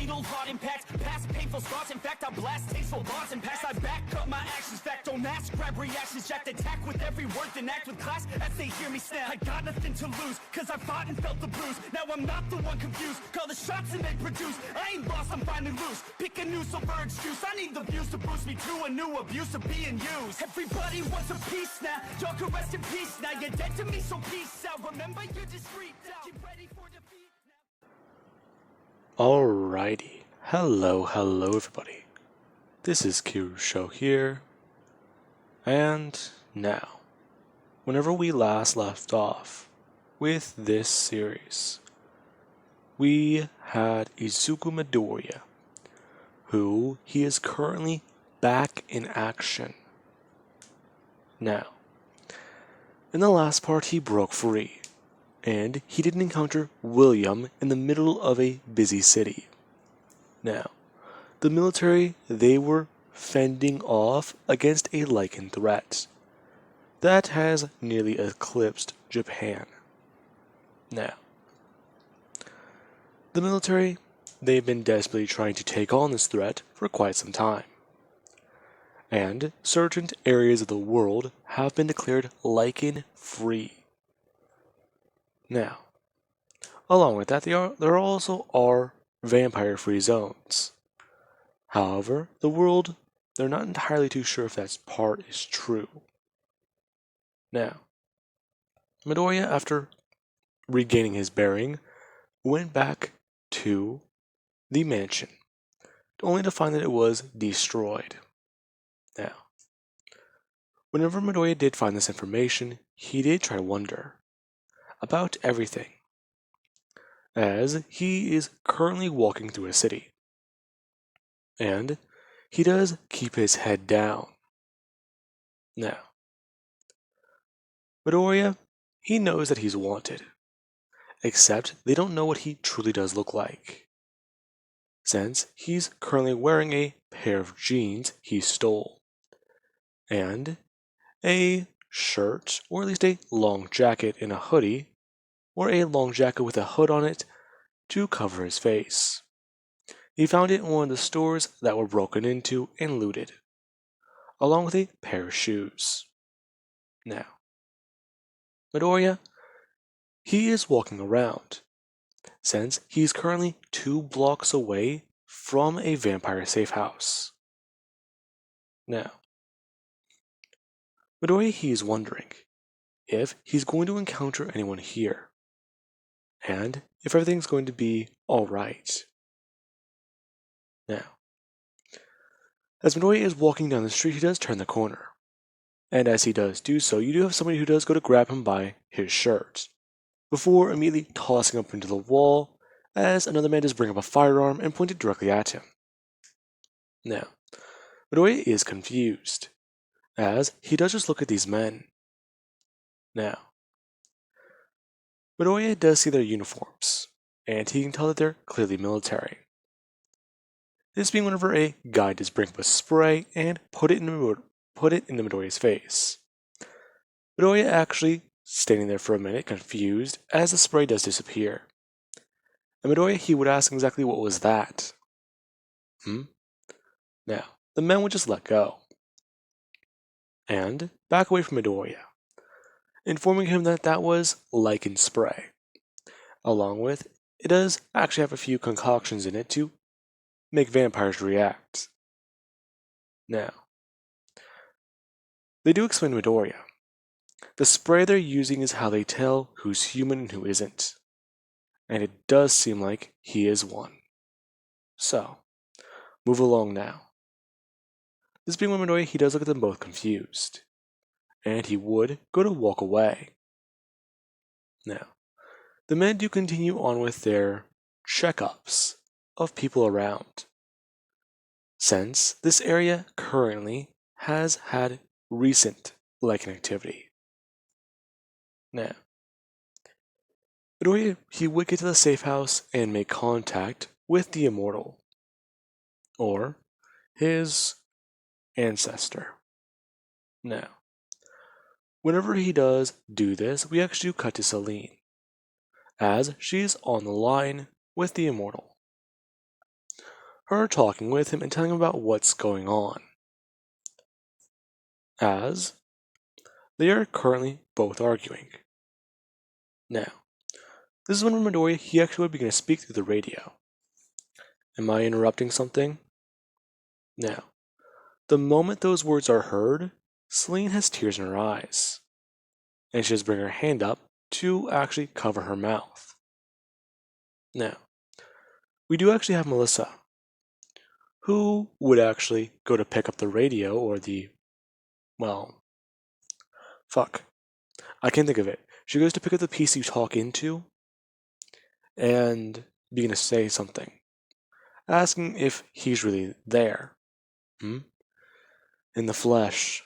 fatal heart impacts, past painful scars. In fact, I blast tasteful bars and pass. I back up my actions, fact don't ask, grab reactions, jacked attack with every word, then act with class as they hear me snap. I got nothing to lose, cause I fought and felt the bruise. Now I'm not the one confused, call the shots and they produce. I ain't lost, I'm finally loose, pick a new silver excuse. I need the views to boost me to a new abuse of being used. Everybody wants a piece now, y'all can rest in peace now. You're dead to me, so peace out. Remember, you're discreet now. Get ready for defeat now. Alrighty, hello everybody. This is Kirusho here, and now, whenever we last left off with this series, we had Izuku Midoriya, who he is currently back in action. Now, in the last part he broke free, and he did encounter William in the middle of a busy city. Now, the military, they were fending off against a lycan threat that has nearly eclipsed Japan. Now, the military, they've been desperately trying to take on this threat for quite some time, and certain areas of the world have been declared lycan free. Now, along with that, there also are vampire-free zones. However, the world, they're not entirely too sure if that part is true. Now, Midoriya, after regaining his bearing, went back to the mansion, only to find that it was destroyed. Now, whenever Midoriya did find this information, he did try to wonder about everything, as he is currently walking through a city, and he does keep his head down. Now, Midoriya, he knows that he's wanted, except they don't know what he truly does look like, since he's currently wearing a pair of jeans he stole, and a shirt, or at least a long jacket and a hoodie, or a long jacket with a hood on it to cover his face. He found it in one of the stores that were broken into and looted, along with a pair of shoes. Now, Midoriya, he is walking around, since he's currently 2 blocks away from a vampire safe house. Now, Midoriya, he is wondering if he's going to encounter anyone here, and if everything's going to be alright. Now, as Midoriya is walking down the street, he does turn the corner, and as he does do so, you do have somebody who does go to grab him by his shirt, before immediately tossing up into the wall, as another man does bring up a firearm and point it directly at him. Now, Midoriya is confused, as he does just look at these men. Now, Midoriya does see their uniforms, and he can tell that they're clearly military. This being whenever a guy does bring up a spray and put it into Midoriya's face. Midoriya actually standing there for a minute, confused, as the spray does disappear. And Midoriya, he would ask exactly what was that. Now, the men would just let go, and back away from Midoriya, informing him that that was lycan spray. Along with, it does actually have a few concoctions in it to make vampires react. Now, they do explain to Midoriya, the spray they're using is how they tell who's human and who isn't, and it does seem like he is one. So, move along now. This being when Midoriya, he does look at them both confused, and he would go to walk away. Now, the men do continue on with their checkups of people around, since this area currently has had recent lycan activity. Now, Midoriya, he would get to the safe house and make contact with the immortal, or his ancestor. Now, whenever he does do this, we actually cut to Celine, as she's on the line with the immortal. her talking with him and telling him about what's going on, as they are currently both arguing. Now, this is when Midoriya, he actually would begin to speak through the radio. Am I interrupting something? Now, the moment those words are heard, Celine has tears in her eyes, and she just bring her hand up to actually cover her mouth. Now, we do actually have Melissa, who would actually go to pick up the radio or I can't think of it. She goes to pick up the piece you talk into and begin to say something, asking if he's really there. In the flesh.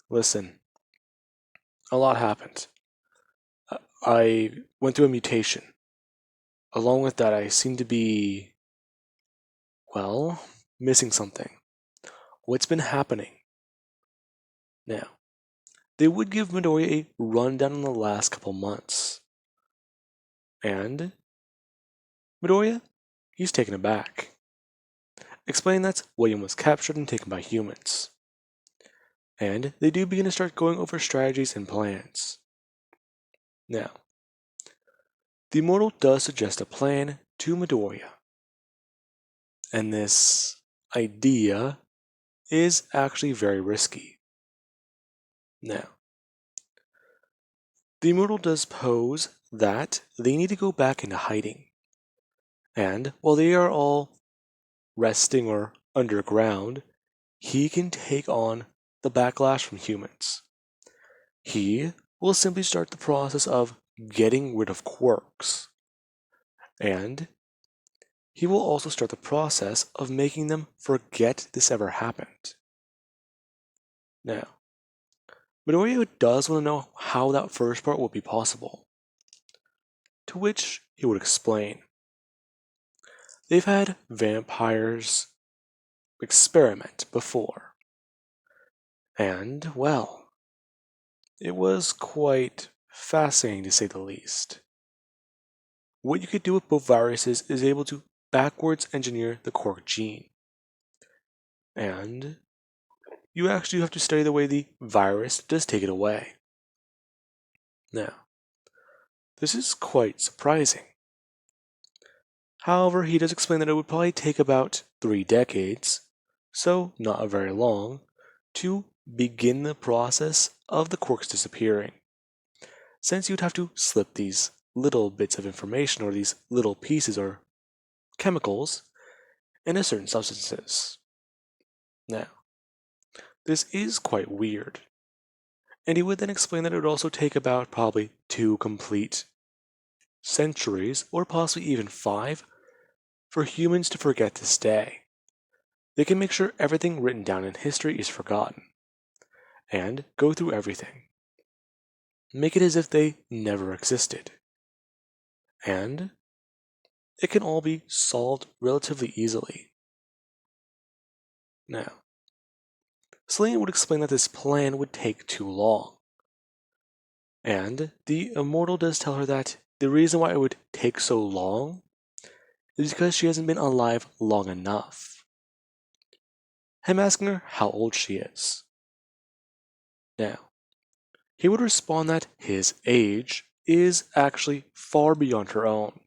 Listen, a lot happened. I went through a mutation. Along with that, I seem to be, missing something. What's been happening? Now, they would give Midoriya a rundown on the last couple months. And Midoriya, he's taken aback, explaining that William was captured and taken by humans. And they do begin to start going over strategies and plans. Now, the Immortal does suggest a plan to Midoriya. And this idea is actually very risky. Now, the Immortal does pose that they need to go back into hiding. And while they are all resting or underground, he can take on the backlash from humans. He will simply start the process of getting rid of quirks. And he will also start the process of making them forget this ever happened. Now, Midoriya does want to know how that first part would be possible. To which he would explain. They've had vampires experiment before. And, it was quite fascinating to say the least. What you could do with both viruses is able to backwards engineer the quirk gene. And you actually have to study the way the virus does take it away. Now, this is quite surprising. However, he does explain that it would probably take about 3 decades, so not very long, to begin the process of the quirks disappearing, since you'd have to slip these little bits of information or these little pieces or chemicals into certain substances. Now, this is quite weird, and he would then explain that it would also take about probably 2 complete centuries, or possibly even 5, for humans to forget this day. They can make sure everything written down in history is forgotten, and go through everything. Make it as if they never existed. And it can all be solved relatively easily. Now, Selene would explain that this plan would take too long. And the Immortal does tell her that the reason why it would take so long is because she hasn't been alive long enough. Him asking her how old she is. Now, he would respond that his age is actually far beyond her own.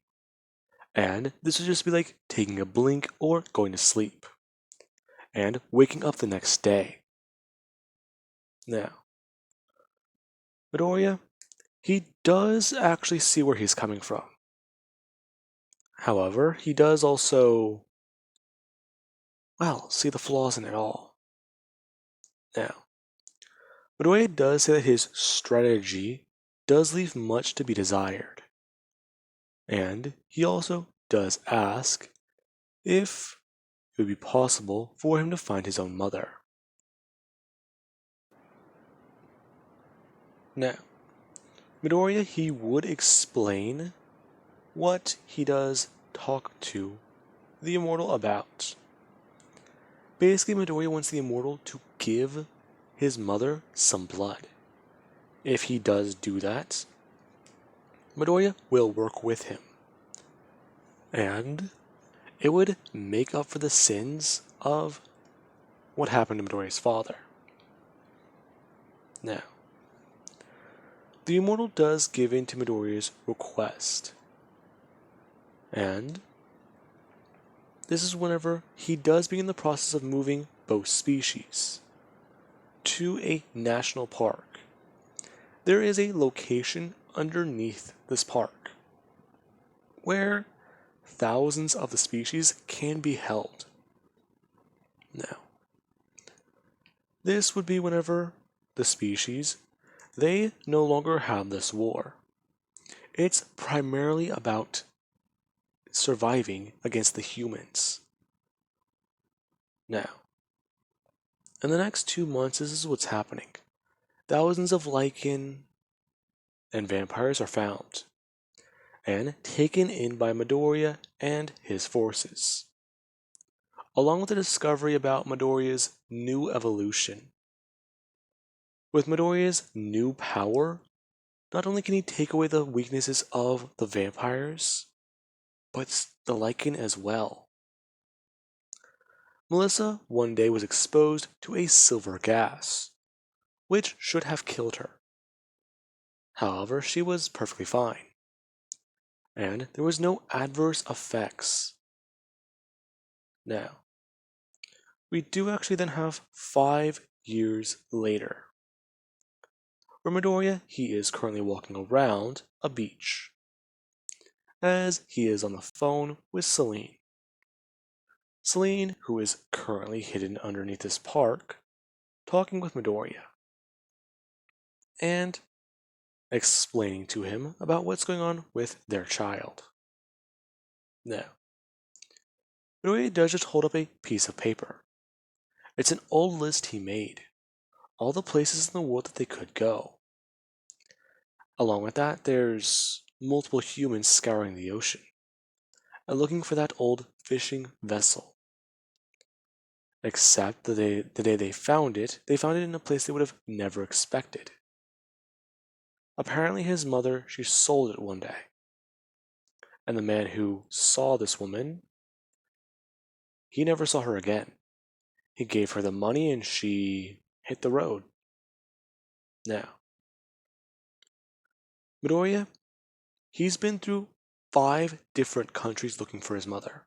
And this would just be like taking a blink or going to sleep. And waking up the next day. Now, Midoriya, he does actually see where he's coming from. However, he does also, see the flaws in it all. Now, Midoriya does say that his strategy does leave much to be desired. And he also does ask if it would be possible for him to find his own mother. Now, Midoriya, he would explain what he does talk to the Immortal about. Basically, Midoriya wants the Immortal to give his mother some blood. If he does do that, Midoriya will work with him. And it would make up for the sins of what happened to Midoriya's father. Now, the Immortal does give in to Midoriya's request, and this is whenever he does begin the process of moving both species to a national park. There is a location underneath this park where thousands of the species can be held. Now, this would be whenever the species, they no longer have this war. It's primarily about surviving against the humans. Now, in the next 2 months, this is what's happening. Thousands of lycan and vampires are found and taken in by Midoriya and his forces, along with the discovery about Midoriya's new evolution. With Midoriya's new power, not only can he take away the weaknesses of the vampires, but the lycan as well. Melissa one day was exposed to a silver gas, which should have killed her. However, she was perfectly fine, and there was no adverse effects. Now, we do actually then have 5 years later, where Midoriya, he is currently walking around a beach, as he is on the phone with Celine. Celine, who is currently hidden underneath this park, talking with Midoriya, and explaining to him about what's going on with their child. Now, Midoriya does just hold up a piece of paper. It's an old list he made, all the places in the world that they could go. Along with that, there's multiple humans scouring the ocean and looking for that old fishing vessel. Except the day they found it in a place they would have never expected. Apparently his mother, she sold it one day. And the man who saw this woman, he never saw her again. He gave her the money and she hit the road. Now, Midoriya, he's been through 5 different countries looking for his mother.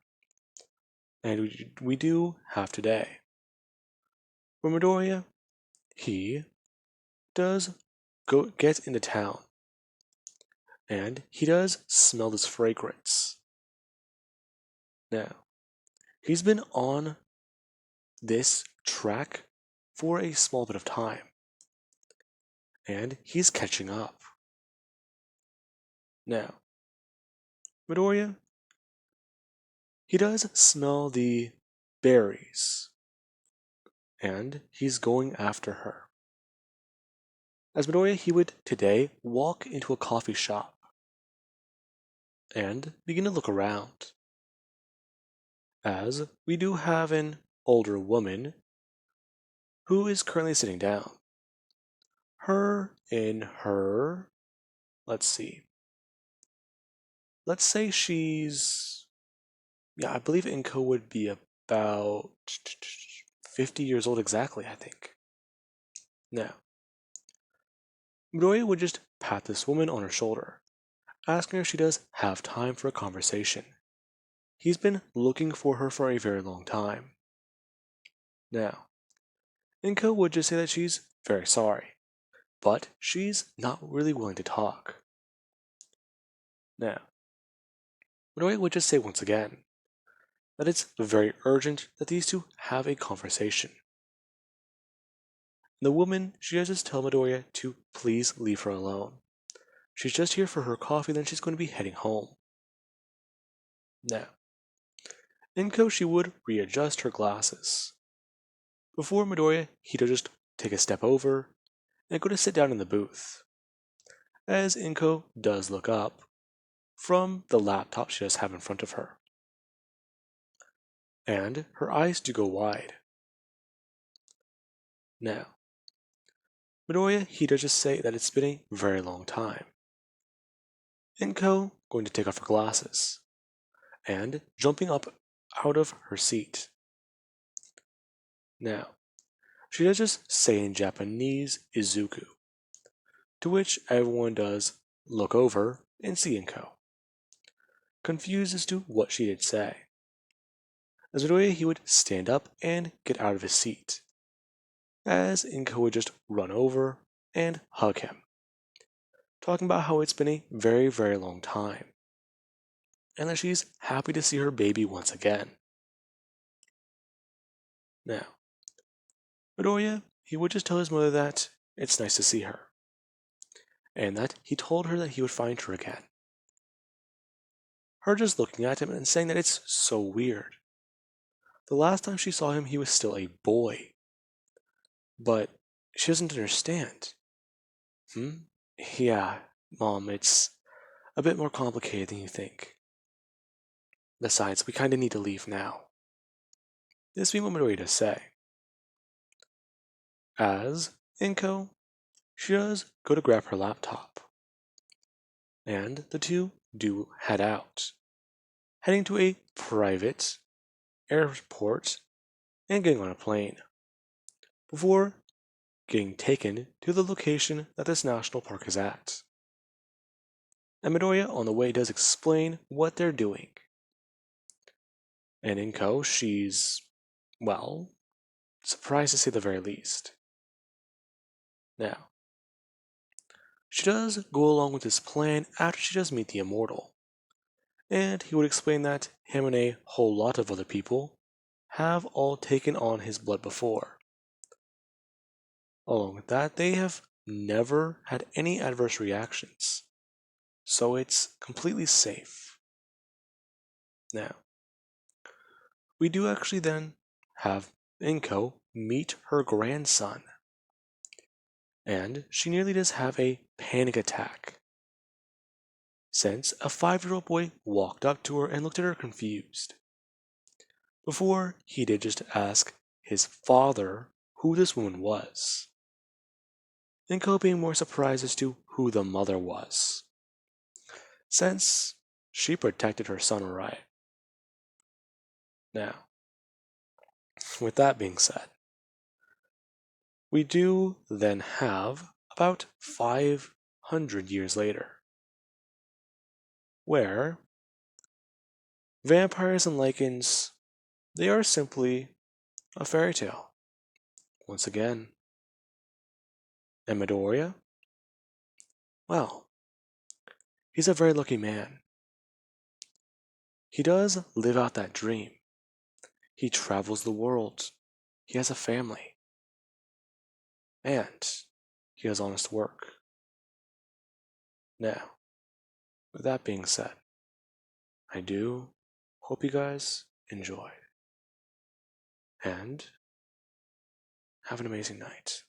And we do have today. Where Midoriya, he does get into town. And he does smell this fragrance. Now, he's been on this track for a small bit of time. And he's catching up. Now, Midoriya, he does smell the berries. And he's going after her. As Midoriya, he would today walk into a coffee shop and begin to look around. As we do have an older woman who is currently sitting down. Her in her, let's see. Let's say she's, I believe Inko would be about 50 years old exactly, I think. Now, Midoriya would just pat this woman on her shoulder, asking her if she does have time for a conversation. He's been looking for her for a very long time. Now, Inko would just say that she's very sorry, but she's not really willing to talk. Now, Midoriya would just say once again that it's very urgent that these two have a conversation. The woman, she does just tell Midoriya to please leave her alone. She's just here for her coffee, then she's going to be heading home. Now, Inko, she would readjust her glasses. Before Midoriya, he does just take a step over and go to sit down in the booth. As Inko does look up from the laptop she does have in front of her. And her eyes do go wide. Now, Midoriya, he does just say that it's been a very long time. Inko going to take off her glasses and jumping up out of her seat. Now, she does just say in Japanese, Izuku, to which everyone does look over and see Inko, confused as to what she did say. As Midoriya, he would stand up and get out of his seat, as Inko would just run over and hug him, talking about how it's been a very, very long time, and that she's happy to see her baby once again. Now, Midoriya, he would just tell his mother that it's nice to see her, and that he told her that he would find her again. Her just looking at him and saying that it's so weird. The last time she saw him, he was still a boy. But she doesn't understand. Yeah, Mom, it's a bit more complicated than you think. Besides, we kinda need to leave now. This being what Midoriya does say. As Inko, she does go to grab her laptop. And the two do head out, heading to a private airport and getting on a plane, before getting taken to the location that this national park is at. And Midoriya on the way does explain what they're doing. And Inko, she's, well, surprised to say the very least. Now, she does go along with this plan after she does meet the Immortal. And he would explain that him and a whole lot of other people have all taken on his blood before. Along with that, they have never had any adverse reactions, so it's completely safe. Now, we do actually then have Inko meet her grandson, and she nearly does have a panic attack, since a 5-year-old boy walked up to her and looked at her confused, before he did just ask his father who this woman was. Inko being more surprised as to who the mother was, since she protected her son right. Now, with that being said, we do then have about 500 years later, where vampires and lycans, they are simply a fairy tale. Once again. And Midoriya? Well, he's a very lucky man. He does live out that dream. He travels the world. He has a family. And he has honest work. Now, with that being said, I do hope you guys enjoyed. And have an amazing night.